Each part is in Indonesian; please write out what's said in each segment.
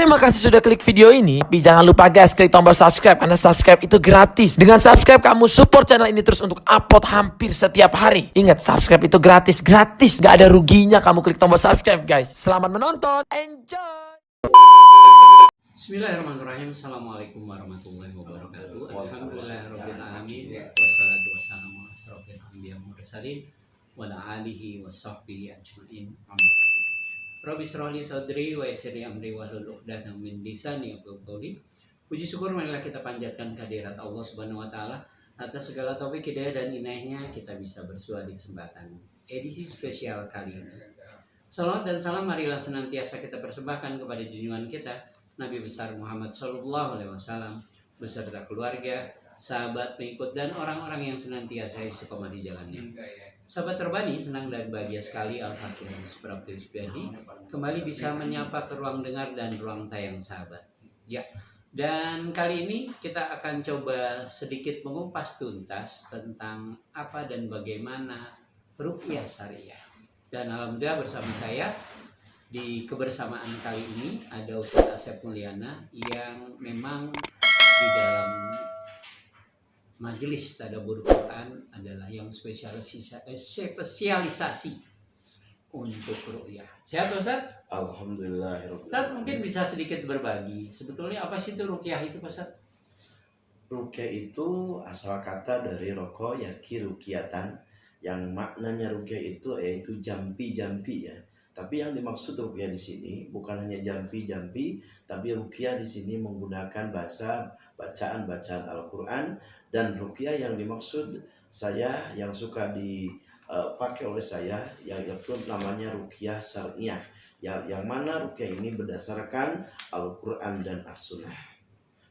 Terima kasih sudah klik video ini. Tapi jangan lupa guys, klik tombol subscribe karena subscribe itu gratis. Dengan subscribe kamu support channel ini terus untuk upload hampir setiap hari. Ingat, subscribe itu gratis. Gak ada ruginya kamu klik tombol subscribe guys. Selamat menonton. Enjoy. Bismillahirrahmanirrahim. Assalamualaikum warahmatullahi wabarakatuh. Alhamdulillahirabbil alamin. Wassalatu wassalamu ala asrofil anbiya'i wal mursalin wa ala alihi washabbihi ajmain. Rabbi shrah li sadri wa yassir li amri wahlul 'uqdatam min lisani yafqahu qawli. Puji syukur marilah kita panjatkan kehadirat Allah Subhanahu wa taala atas segala taufik hidayah dan inayahnya kita bisa bersua di kesempatan edisi spesial kali ini. Salawat dan salam marilah senantiasa kita persembahkan kepada junjungan kita Nabi besar Muhammad Sallallahu Alaihi Wasallam beserta keluarga, sahabat, pengikut dan orang-orang yang senantiasa istiqomah di jalannya. Sahabat terbani, senang dan bahagia sekali Al-Fakir Musprabtu Isbiadi kembali bisa menyapa ke ruang dengar dan ruang tayang sahabat. Ya, dan kali ini kita akan coba sedikit mengupas tuntas tentang apa dan bagaimana ruqyah syariah. Dan alhamdulillah bersama saya di kebersamaan kali ini ada Ustadz Asep Mulyana yang memang di dalam majelis tadabbur Quran adalah yang spesialisasi untuk ruqyah. Sehat Ustadz? Alhamdulillah. Ustadz mungkin bisa sedikit berbagi. Sebetulnya apa sih itu ruqyah itu Ustadz? Ruqyah itu asal kata dari roko yaki ruqyatan, yang maknanya ruqyah itu yaitu jampi-jampi ya. Tapi yang dimaksud ruqyah di sini bukan hanya jampi-jampi, tapi ruqyah di sini menggunakan bahasa bacaan Al-Qur'an, dan ruqyah yang dimaksud saya yang suka dipakai oleh saya yang itu namanya ruqyah syariah. Yang mana ruqyah ini berdasarkan Al-Qur'an dan As-Sunnah.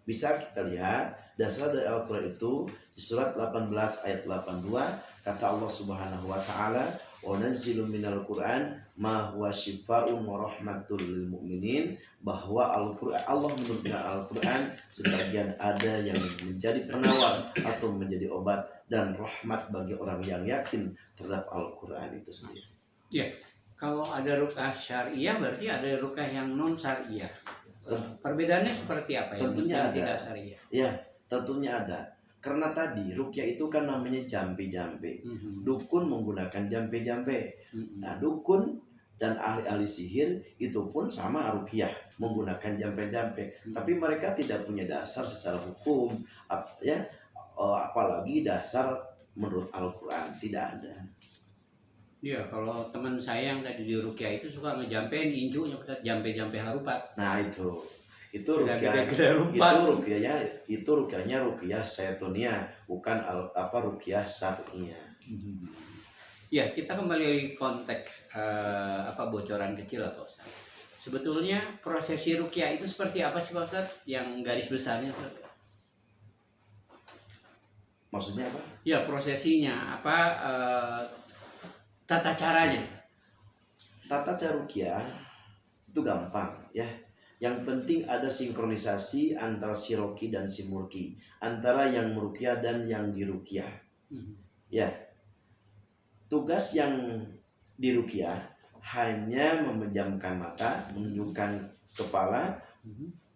Bisa kita lihat dasar dari Al-Qur'an itu di surat 18 ayat 82, kata Allah Subhanahu wa taala, "Wa nanzilu minal Qur'an ma huwa syifaa'un wa rahmatul lil mu'minin," bahwa Al-Qur'an, Allah menurunkan Al-Qur'an sebagian ada yang menjadi penawar atau menjadi obat dan rahmat bagi orang yang yakin terhadap Al-Qur'an itu sendiri. Ya, kalau ada ruqyah syariah berarti ada ruqyah yang non syariah. Perbedaannya seperti apa ya? Tentunya ada. Tidak syariah. Ya, tentunya ada. Karena tadi ruqyah itu kan namanya jampe-jampe. Dukun menggunakan jampe-jampe. Nah, dukun dan ahli-ahli sihir itu pun sama ruqyah, menggunakan jampe-jampe. Tapi mereka tidak punya dasar secara hukum, ya, apalagi dasar menurut Al-Qur'an, tidak ada. Iya, kalau teman saya yang tadi di ruqyah itu suka ngejampein injunya jampe-jampe harupat. Nah, itu ruqyah. Itu ruqyahnya ruqyah syaitoniyah, bukan ruqyah syariah. Ya, kita kembali lagi konteks bocoran kecil lah Pak Ustaz. Sebetulnya prosesi ruqyah itu seperti apa sih Pak Ustaz? Yang garis besarnya Ustaz? Maksudnya apa? Ya, prosesinya tata caranya. Tata cara ruqyah itu gampang ya. Yang penting ada sinkronisasi antara si roki dan si murki, antara yang meruqyah dan yang diruqyah. Ya. Tugas yang diruqyah hanya memejamkan mata, menundukkan kepala,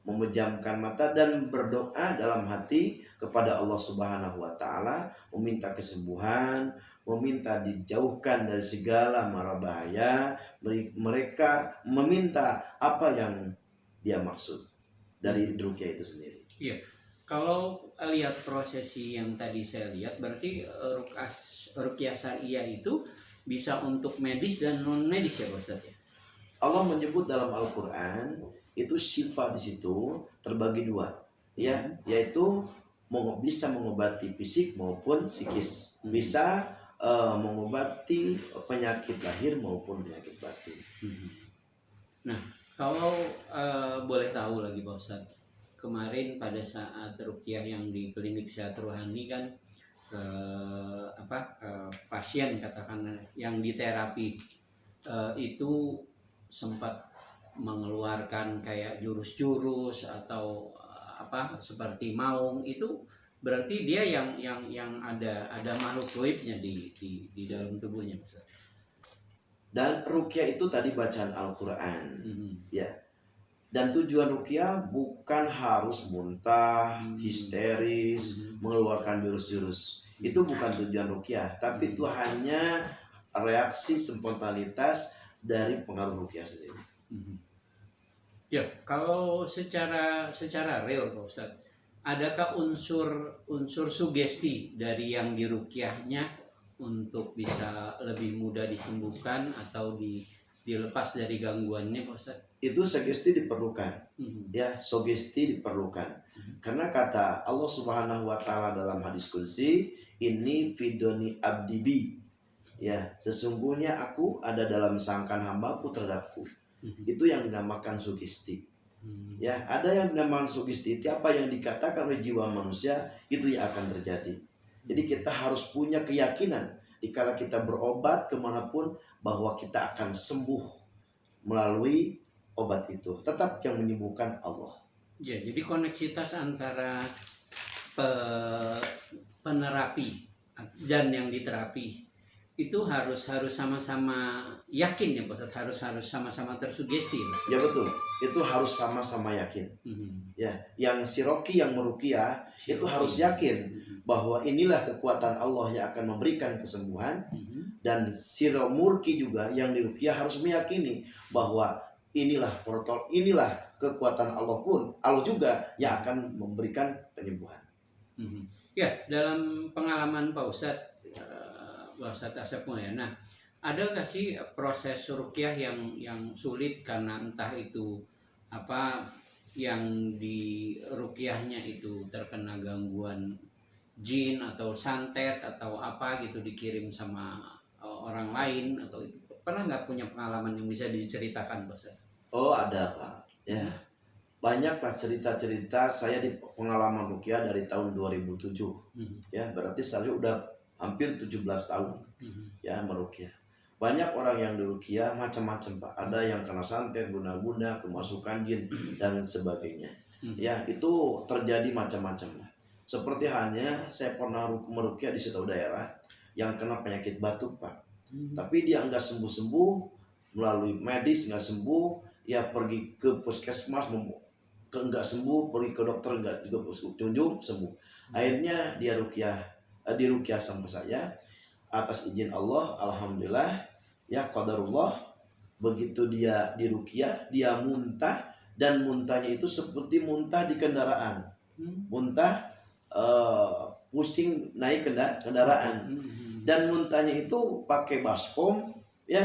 memejamkan mata dan berdoa dalam hati kepada Allah Subhanahu wa taala, meminta kesembuhan, meminta dijauhkan dari segala mara bahaya. Mereka meminta apa yang dia maksud dari ruqyah itu sendiri. Iya. Kalau lihat prosesi yang tadi saya lihat, berarti ruqyah syariah itu bisa untuk medis dan non medis ya Pak Ustaz ya. Allah menyebut dalam Al-Qur'an itu syifa di situ terbagi dua, ya, yaitu bisa mengobati fisik maupun psikis, bisa mengobati penyakit lahir maupun penyakit batin. Nah, kalau boleh tahu lagi Pak Ustadz, kemarin pada saat ruqyah yang di klinik Sehat Rohani kan pasien katakan yang diterapi itu sempat mengeluarkan kayak jurus-jurus atau seperti maung, itu berarti dia yang ada makhluk gaibnya di dalam tubuhnya Pak Ustadz. Dan ruqyah itu tadi bacaan Al-Qur'an. Ya. Dan tujuan ruqyah bukan harus muntah, histeris, mengeluarkan jurus-jurus. Itu bukan tujuan ruqyah, tapi itu hanya reaksi spontanitas dari pengaruh ruqyah sendiri. Ya, kalau secara real Pak Ustadz, adakah unsur sugesti dari yang diruqyahnya untuk bisa lebih mudah disembuhkan atau dilepas dari gangguannya Pak Ustadz? Itu sugesti diperlukan. Ya, sugesti diperlukan. Karena kata Allah Subhanahu wa taala dalam hadis qudsi, ini fidoni abdibi. Ya, sesungguhnya aku ada dalam sangkan hambaku terhadapku. Itu yang dinamakan sugesti. Ya, ada yang dinamakan sugesti. Itu apa yang dikatakan oleh jiwa manusia itu yang akan terjadi. Jadi kita harus punya keyakinan dikala kita berobat kemanapun bahwa kita akan sembuh melalui obat itu. Tetap yang menyembuhkan Allah. Ya, jadi koneksitas antara penerapi dan yang diterapi itu harus sama-sama yakin ya Pak Ustadz, harus sama-sama tersugesti ya Pak Ustadz? Ya betul, itu harus sama-sama yakin. Ya, yang si Rocky yang meruqyah itu harus yakin bahwa inilah kekuatan Allah yang akan memberikan kesembuhan. Dan si Murki juga yang diruqyah harus meyakini bahwa inilah protokol, inilah kekuatan Allah pun, Allah juga yang akan memberikan penyembuhan. Ya, dalam pengalaman Pak Ustadz Asep Mulyana, ada nggak sih proses ruqyah yang sulit karena entah itu apa yang di ruqyahnya itu terkena gangguan jin atau santet atau apa gitu, dikirim sama orang lain, atau itu pernah nggak punya pengalaman yang bisa diceritakan Pak Ustadz? Oh ada Pak, ya banyaklah cerita-cerita saya di pengalaman ruqyah dari tahun 2007. Ya berarti saya udah hampir 17 tahun ya meruqyah. Banyak orang yang diruqyah macam-macam Pak. Ada yang kena santet, guna-guna, kemasukan jin dan sebagainya. Ya itu terjadi macam-macam lah. Seperti halnya saya pernah meruqyah di suatu daerah yang kena penyakit batuk Pak. Tapi dia nggak sembuh-sembuh, melalui medis nggak sembuh, ya pergi ke puskesmas nggak sembuh, pergi ke dokter nggak juga kunjung sembuh. Akhirnya dia diruqyah sama saya atas izin Allah, alhamdulillah ya qadarullah. Begitu dia diruqyah, dia muntah, dan muntahnya itu seperti muntah di kendaraan, muntah pusing naik kendaraan, dan muntahnya itu pakai baskom ya.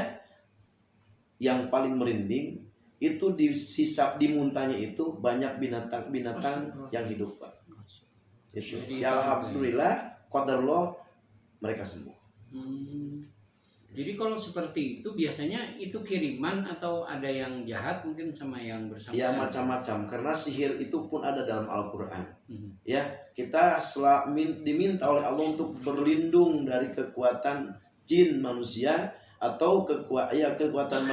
Yang paling merinding itu di muntahnya itu banyak binatang-binatang yang hidup Pak. Itu. Ya alhamdulillah qadarullah mereka sembuh. Jadi kalau seperti itu biasanya itu kiriman atau ada yang jahat mungkin sama yang bersangkutan? Ya macam-macam, karena sihir itu pun ada dalam Al-Quran. Ya kita diminta oleh Allah untuk berlindung dari kekuatan jin manusia atau kekuatan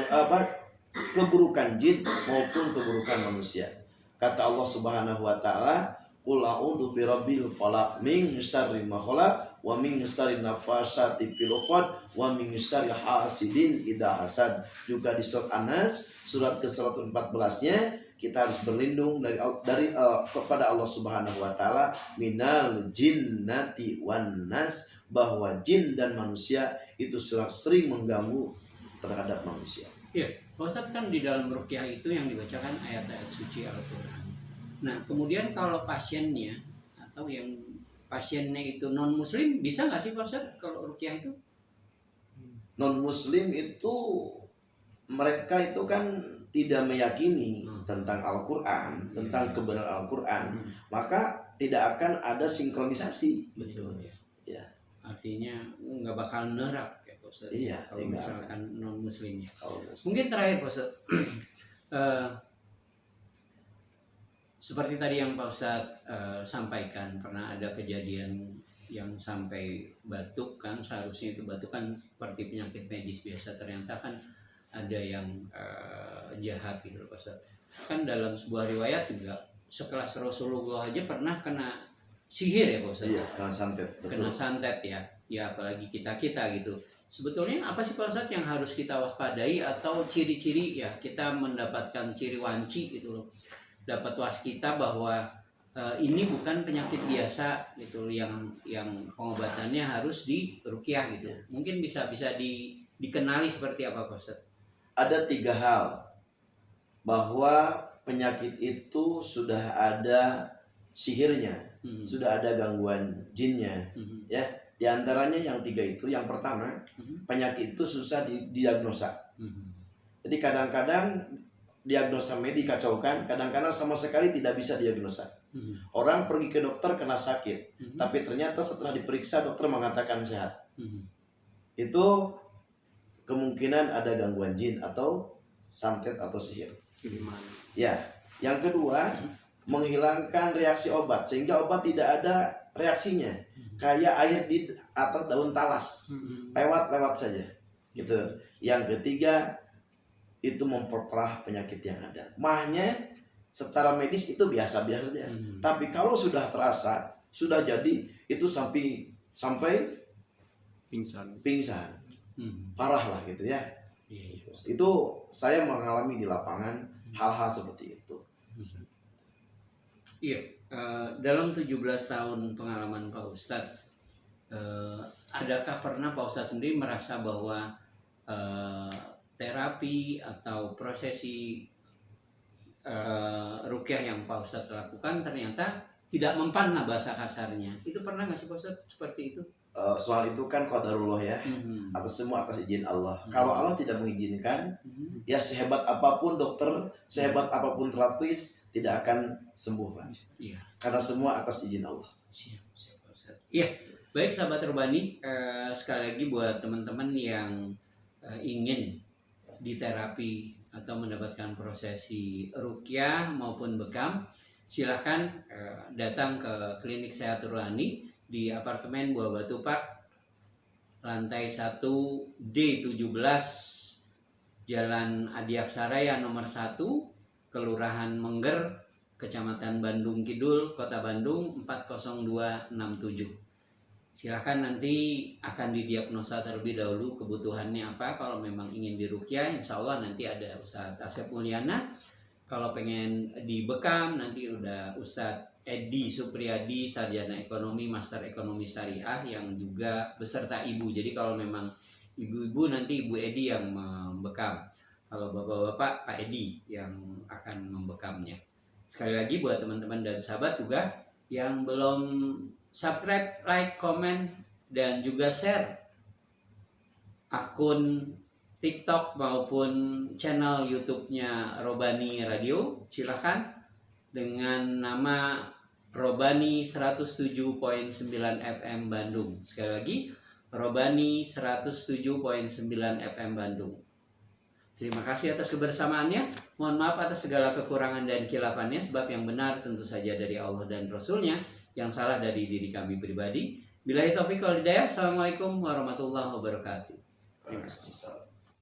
keburukan jin maupun keburukan manusia. Kata Allah Subhanahu wa taala, qul a'udzu birabbil falaq min syarri ma khalaq wa min syarri nafasati fil 'uqad wa min syarri hasidin idza hasad. Juga di surat An-Nas surat ke-114-nya kita harus berlindung dari kepada Allah Subhanahu wa taala minal jinnati wan nas, bahwa jin dan manusia itu sering mengganggu terhadap manusia. Iya, Pak Ustadz, kan di dalam ruqyah itu yang dibacakan ayat-ayat suci Al-Quran. Nah, kemudian kalau pasiennya atau yang pasiennya itu non muslim, bisa nggak sih Pak Ustadz kalau ruqyah itu? Non muslim itu mereka itu kan tidak meyakini tentang Al-Quran, tentang kebenaran Al-Quran, maka tidak akan ada sinkronisasi. Betul ya. Ya. Artinya nggak bakal nerap ya Pak Ustadz. Iya, kalau misalkan non muslimnya. Muslim. Mungkin terakhir Pak Ustadz, seperti tadi yang Pak Ustadz sampaikan, pernah ada kejadian yang sampai batuk kan, seharusnya itu batuk kan seperti penyakit medis biasa, ternyata kan ada yang jahat gitu Pak Ustadz. Kan dalam sebuah riwayat juga sekelas Rasulullah aja pernah kena sihir ya Pak Ustadz. Iya, kena santet. Betul. Kena santet ya. Ya apalagi kita gitu. Sebetulnya apa sih Pak Ustadz yang harus kita waspadai atau ciri-ciri ya kita mendapatkan ciri wanci gitu loh, dapat waskita bahwa ini bukan penyakit biasa gitu yang pengobatannya harus di ruqyah gitu. Mungkin bisa dikenali seperti apa Pak Ustadz? Ada 3 hal bahwa penyakit itu sudah ada sihirnya, sudah ada gangguan jinnya, ya. Di antaranya yang 3 itu, yang pertama, penyakit itu susah didiagnosa. Jadi kadang-kadang diagnosa medis kacaukan, kadang-kadang sama sekali tidak bisa diagnosa. Orang pergi ke dokter kena sakit, tapi ternyata setelah diperiksa dokter mengatakan sehat. Itu kemungkinan ada gangguan jin atau santet atau sihir. Ya, yang kedua, menghilangkan reaksi obat sehingga obat tidak ada reaksinya. Kayak air di atas daun talas, lewat saja gitu. Yang ketiga, itu memperparah penyakit yang ada. Mahnya secara medis itu biasa-biasa saja. Tapi kalau sudah terasa, sudah jadi, itu sampai pingsan. Parah lah gitu ya. Itu saya mengalami di lapangan hal-hal seperti itu. Iya, dalam 17 tahun pengalaman Pak Ustadz, adakah pernah Pak Ustadz sendiri merasa bahwa terapi atau prosesi ruqyah yang Pak Ustadz lakukan ternyata tidak mempan lah bahasa kasarnya? Itu pernah nggak sih Pak Ustadz seperti itu? Soal itu kan qadarullah ya, atas semua atas izin Allah. Kalau Allah tidak mengizinkan, ya sehebat apapun dokter, sehebat apapun terapis, tidak akan sembuh Pak. Iya. Karena semua atas izin Allah. Siap Pak Ustadz. Iya, baik sahabat Robani, sekali lagi buat teman-teman yang ingin diterapi atau mendapatkan prosesi ruqyah maupun bekam, silahkan datang ke klinik Sehat Rohani di apartemen Buah Batu Park, lantai 1 D17, Jalan Adiaksaraya nomor 1, Kelurahan Mengger, Kecamatan Bandung Kidul, Kota Bandung 40267. Silahkan nanti akan didiagnosa terlebih dahulu kebutuhannya apa. Kalau memang ingin diruqyah, insya Allah nanti ada Ustadz Asep Mulyana. Kalau pengen dibekam, nanti udah Ustadz Edi Supriyadi, sarjana ekonomi, master ekonomi syariah yang juga beserta ibu. Jadi kalau memang ibu-ibu, nanti Ibu Edi yang membekam. Kalau bapak-bapak, Pak Edi yang akan membekamnya. Sekali lagi buat teman-teman dan sahabat juga yang belum subscribe, like, komen, dan juga share akun TikTok maupun channel YouTube-nya Robani Radio, silahkan dengan nama Robani 107.9 FM Bandung. Sekali lagi, Robani 107.9 FM Bandung. Terima kasih atas kebersamaannya. Mohon maaf atas segala kekurangan dan khilafannya, sebab yang benar tentu saja dari Allah dan Rasul-Nya, yang salah dari diri kami pribadi. Billahi taufiq wal hidayah. Assalamualaikum warahmatullahi wabarakatuh. Terima kasih.